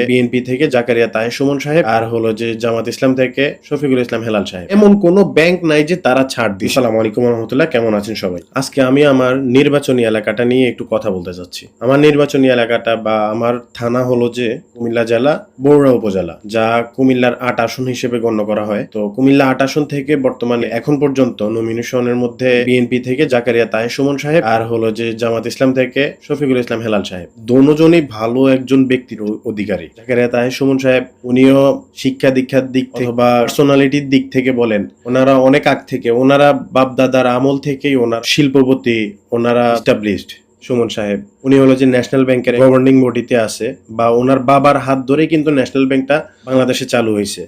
BNP থেকে জাকারিয়া তাহের সুমন সাহেব, আর হলো যে জামাত ইসলাম থেকে শফিকুল ইসলাম হেলাল সাহেব। এমন কোন ব্যাংক নাই যে তারা ছাড় দিচ্ছে। আসসালামু আলাইকুম রহমতুল্লাহ, কেমন আছেন সবাই? আজকে আমি আমার নির্বাচনী এলাকাটা নিয়ে একটু কথা বলতে চাচ্ছি। আমার নির্বাচনী এলাকাটা বা আমার থানা হলো যে কুমিল্লা জেলা বরুড়া উপজেলা, যা কুমিল্লার ৮ আসন হিসেবে গণ্য করা হয়। তো কুমিল্লা ৮ আসন থেকে বর্তমানে এখন পর্যন্ত নমিনেশনের মধ্যে বিএনপি থেকে জাকারিয়া তাহের সুমন সাহেব, আর হলো যে জামাত ইসলাম থেকে শফিকুল ইসলাম হেলাল সাহেব। দুজনই ভালো একজন ব্যক্তির অধিকারী। জাকারিয়া তাহের সুমন সাহেব উনিও শিক্ষা দীক্ষার দিক থেকে বা পার্সোনালিটির দিক থেকে বলেন, ওনারা অনেক আগ থেকে, ওনারা বাপ দাদার আমল থেকেই ওনার শিল্পপতি, ওনারা এস্টাবলিশড। সুমন সাহেব উনি হলো যে ন্যাশনাল ব্যাংকের গভর্নিং বডিতে আছে, বা ওনার বাবার হাত ধরেই কিন্তু ন্যাশনাল ব্যাংকটা বাংলাদেশে চালু হয়েছে।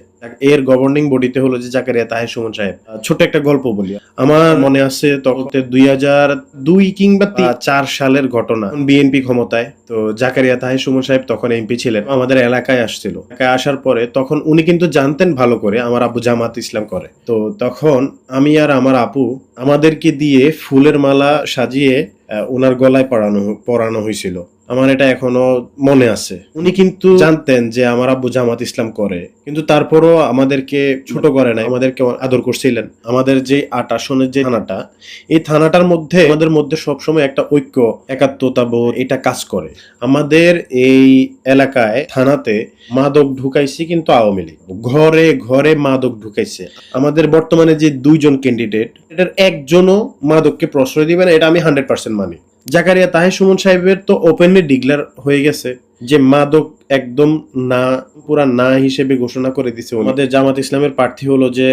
এর গভর্নিং বডিতে হলো যে জাকারিয়া তাহের সুমন সাহেব। ছোট একটা গল্প বলি, আমার মনে আছে তখন 2002 কিংবা 2004 সালের ঘটনা। বিএনপি ক্ষমতায়, তো জাকারিয়া তাহের সুমন সাহেব তখন এমপি ছিলেন, আমাদের এলাকায় আসছিল। এলাকায় আসার পরে তখন উনি কিন্তু জানতেন ভালো করে আমার আব্বু জামাত ইসলাম করে। তো তখন আমি আর আমার আপু আমাদেরকে দিয়ে ফুলের মালা সাজিয়ে ওনার গলায় পরানো হয়েছিল। আমার এটা এখনো মনে আছে। উনি কিন্তু জানতেন যে আমার আব্বু জামাত ইসলাম করে, কিন্তু তারপরও আমাদেরকে ছোট করে নাই, আমাদেরকে আদর করছিলেন। আমাদের যে ৮ আসনের যে থানাটা, এই থানাটার মধ্যে আমাদের মধ্যে সবসময় একটা ঐক্য, একাত্মতা বোধ এটা কাজ করে। আমাদের এই এলাকায় থানাতে মাদক ঢুকাইছে কিন্তু আওয়ামী লীগ, ঘরে ঘরে মাদক ঢুকাইছে। আমাদের বর্তমানে যে 2জন ক্যান্ডিডেট, এটার একজনও মাদককে প্রশ্রয় দিবে না, এটা আমি 100% মানি। জাকারিয়া তাহের সুমন সাহেবের তো ওপেনলি ডিক্লেয়ার হয়ে গেছে যে মাদক একদম না, পুরা না হিসেবে ঘোষণা করে দিছে। আমাদের জামাত ইসলামের প্রার্থী হলো যে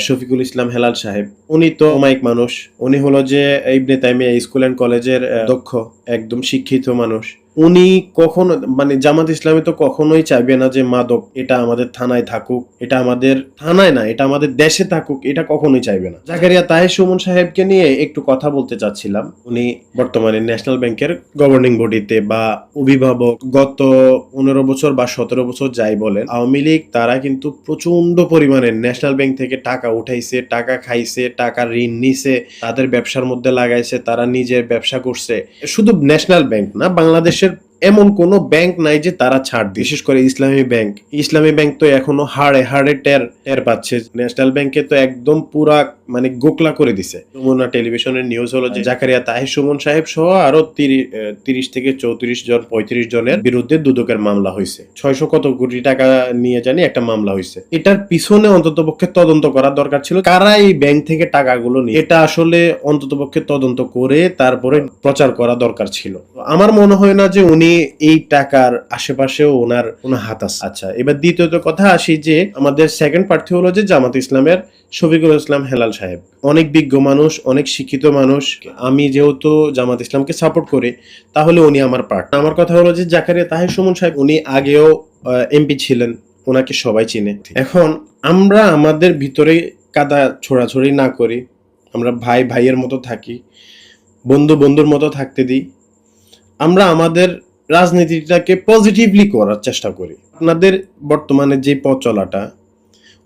শফিকুল ইসলাম হেলাল সাহেব। উনি তো অমায়িক মানুষ, উনি হলো যে ইবনে তাইমিয়া স্কুল এন্ড কলেজের দক্ষ একদম শিক্ষিত মানুষ। উনি কখনো মানে জামাত ইসলামে তো কখনোই চাইবে না যে মাদক এটা আমাদের থানায় থাকুক, এটা আমাদের থানায় না, এটা আমাদের দেশে থাকুক, এটা কখনোই চাইবে না। জাকারিয়া তাহের সুমন সাহেবকে নিয়ে একটু কথা বলতে চাচ্ছিলাম। উনি বর্তমানে ন্যাশনাল ব্যাংকের গভর্নিং বডিতে বা অভিভাবক। গত 15 বছর বা 17 বছর যাই বলেন, আওয়ামী লীগ তারা কিন্তু প্রচন্ড পরিমাণে ন্যাশনাল ব্যাংক থেকে টাকা উঠাইছে, টাকা খাইছে, টাকা ঋণ নিছে, তাদের ব্যবসার মধ্যে লাগাইছে, তারা নিজের ব্যবসা করছে। শুধু ন্যাশনাল ব্যাংক না, বাংলাদেশের এমন কোন ব্যাংক নাই যে তারা ছাড়। বিশেষ করে ইসলামী ব্যাংক তো এখনো হাড়ে হাড়ে টের পাচ্ছে। ন্যাশনাল ব্যাংকে তো একদম পুরা মানে গোকলা করে দিছে। যমুনা টেলিভিশনের নিউজ হলো যে জাকারিয়া তাহের সুমন সাহেব সহ আরো 30 থেকে 34 জন 35 জনের বিরুদ্ধে দুদকের মামলা হয়েছে। 600 কত কোটি টাকা নিয়ে জানি একটা মামলা হয়েছে। এটার পিছনে অন্ততপক্ষে তদন্ত করা দরকার ছিল, কারা এই ব্যাংক থেকে টাকাগুলো নিয়ে। এটা আসলে অন্ততপক্ষে তদন্ত করে তারপরে প্রচার করা দরকার ছিল। আমার মনে হয় না যে উনি এই টাকার আশেপাশেও ওনার কোনো হাত আছে। আচ্ছা, এবার দ্বিতীয়ত কথা আসি যে আমাদের সেকেন্ড প্রার্থী হলো যে জামাত ইসলামের শফিকুল ইসলাম হেলাল সাহেব। অনেক বিজ্ঞ মানুষ, অনেক শিক্ষিত মানুষ। আমি যেহেতু জামাত ইসলামকে সাপোর্ট করি, তাহলে উনি আমার প্রার্থী। আমার কথা হলো যে জাকারিয়া তাহের সুমন সাহেব উনি আগেও এমপি ছিলেন, ওনাকে সবাই চিনে। এখন আমরা আমাদের ভিতরে কাদা ছোড়াছড়ি না করি, আমরা ভাই ভাইয়ের মতো থাকি, বন্ধু বন্ধুর মতো থাকতে দিই। আমরা আমাদের রাজনীতিটাকে পজিটিভলি করার চেষ্টা করি। আপনাদের বর্তমানে যে পথ চলাটা,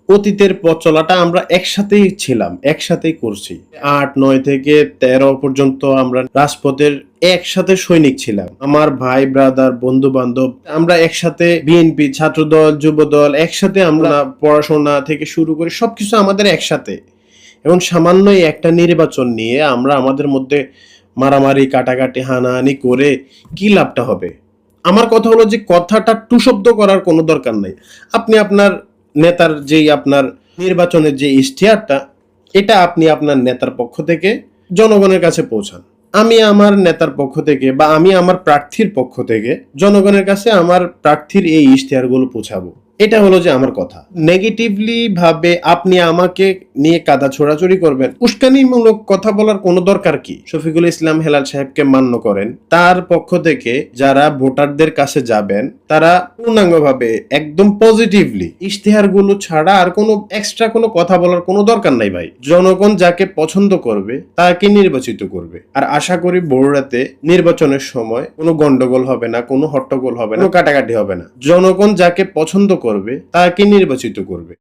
অতীতের পথ চলাটা আমরা একসাথেই ছিলাম, একসাথেই করছি। 8, 9 থেকে 13 পর্যন্ত আমরা রাজপথের একসাথে সৈনিক ছিলাম। আমার ভাই ব্রাদার বন্ধু বান্ধব আমরা একসাথে, বিএনপি ছাত্রদল যুবদল একসাথে, আমরা পড়াশোনা থেকে শুরু করে সবকিছু আমাদের একসাথে। এবং সামান্য একটা নির্বাচন নিয়ে আমরা আমাদের মধ্যে মারামারি কাটাকাটি হানাহানি করে কি লাভটা হবে? আমার কথা হলো যে কথাটা টুশব্দ করার কোনো দরকার নাই। আপনি আপনার নেতার যেই আপনার নির্বাচনের যে ইশতেহারটা, এটা আপনি আপনার নেতার পক্ষ থেকে জনগণের কাছে পৌঁছান। আমি আমার নেতার পক্ষ থেকে বা আমি আমার প্রার্থীর পক্ষ থেকে জনগণের কাছে আমার প্রার্থীর এই ইশতেহারগুলো পৌঁছাবো। এটা হলো যে আমার কথা। নেগেটিভলি ভাবে আপনি আমাকে নিয়ে কাদা ছোড়াছড়ি করবেন, উস্কানিমূলক কথা বলার কোনো দরকার কি? শফিকুল ইসলাম হেলাল সাহেবকে মান্য করেন, তার পক্ষ থেকে যারা ভোটারদের কাছে যাবেন তারা পূর্ণাঙ্গভাবে একদম পজিটিভলি ইশতেহারগুলো ছাড়া আর কোনো এক্সট্রা কোনো কথা বলার কোনো দরকার নাই ভাই। জনগণ যাকে পছন্দ করবে তাকে নির্বাচিত করবে। আর আশা করি বড়ুড়াতে নির্বাচনের সময় কোনো গন্ডগোল হবে না, কোনো হট্টগোল হবে না, কোনো কাটাকাটি হবে না। জনগণ যাকে পছন্দ করবে তাকে নির্বাচিত করবে।